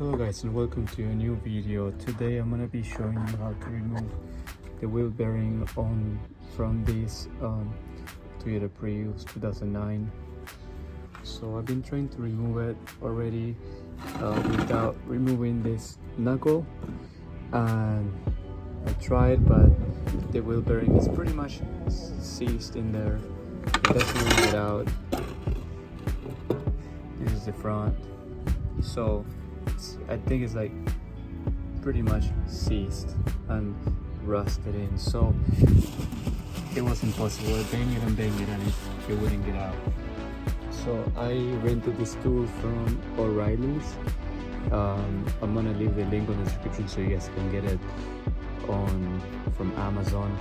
Hello guys and welcome to a new video. Today I'm gonna be showing you how to remove the wheel bearing from this Toyota Prius 2009. So I've been trying to remove it already without removing this knuckle, and I tried, but the wheel bearing is pretty much seized in there. It doesn't really get out. This is the front, so I think it's like pretty much seized and rusted in, so it was impossible. I bang it and it wouldn't get out. So I rented this tool from O'Reilly's. I'm gonna leave the link on the description so you guys can get it from Amazon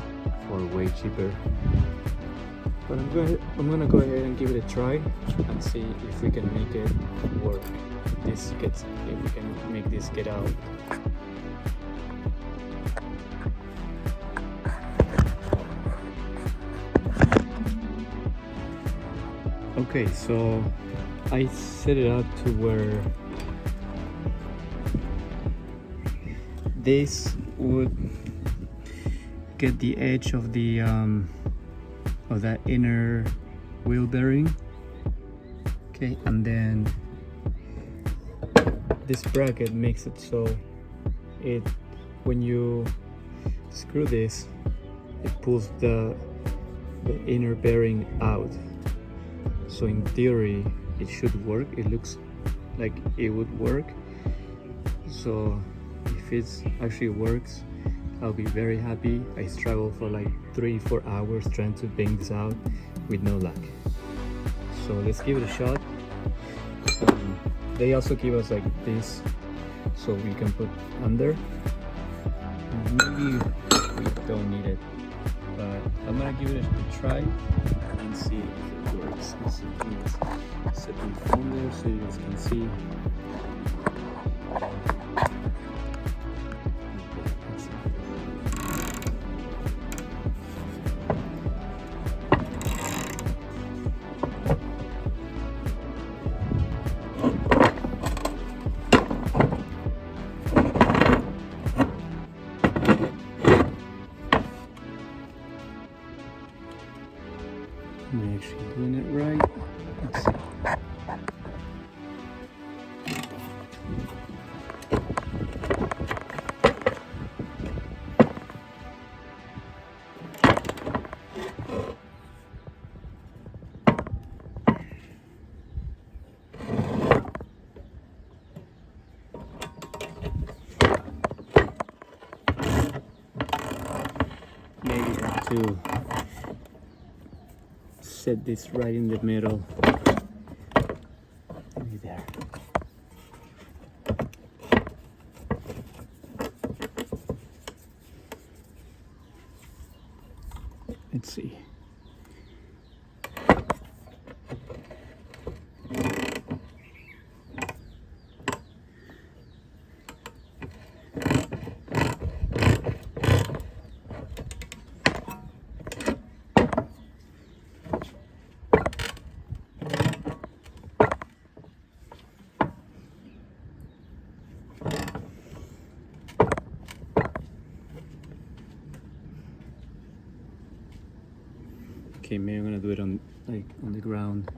for way cheaper. But I'm gonna go ahead and give it a try and see if we can make it work. If we can make this get out. Okay, so I set it up to where this would get the edge of the of that inner wheel bearing. Okay, and then this bracket makes it so when you screw this, it pulls the inner bearing out. So in theory it should work. It looks like it would work. So if it actually works, I'll be very happy. I struggled for like 3-4 hours trying to bang this out with no luck. So let's give it a shot. They also give us like this, so we can put under. Maybe we don't need it, but I'm gonna give it a try and see if it works. Let's set the phone there so you guys can see. Am I actually doing it right? Let's see. Maybe I have to set this right in the middle. Maybe there. Let's see. Okay, maybe I'm gonna do it on the ground.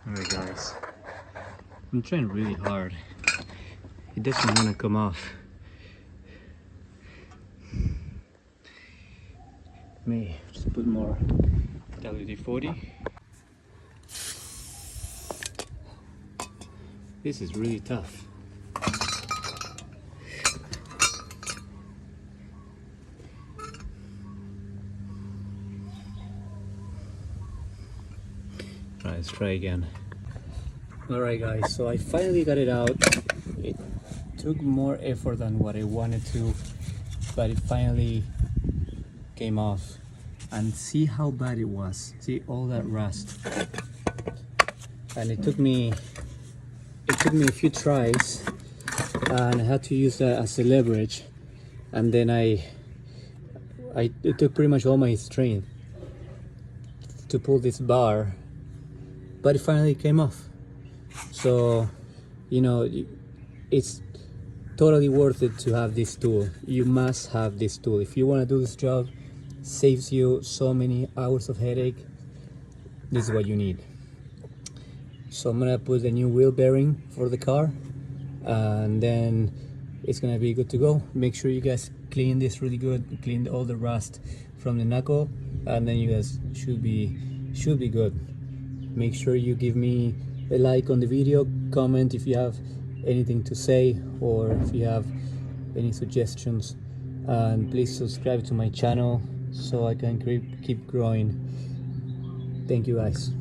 Alright guys, I'm trying really hard. It doesn't want to come off. May just put more WD-40. This is really tough. Alright, let's try again. Alright guys, so I finally got it out. It took more effort than what I wanted to, but it finally came off. And see how bad it was. See all that rust. And it took me a few tries, and I had to use that as a leverage, and then it took pretty much all my strength to pull this bar, but it finally came off. So, you know, it's totally worth it to have this tool. You must have this tool if you want to do this job. Saves you so many hours of headache. This is what you need. So I'm gonna put a new wheel bearing for the car, and then it's gonna be good to go. Make sure you guys clean this really good, clean all the rust from the knuckle, and then you guys should be good. Make sure you give me a like on the video, comment if you have anything to say or if you have any suggestions, and please subscribe to my channel so I can keep growing. Thank you guys.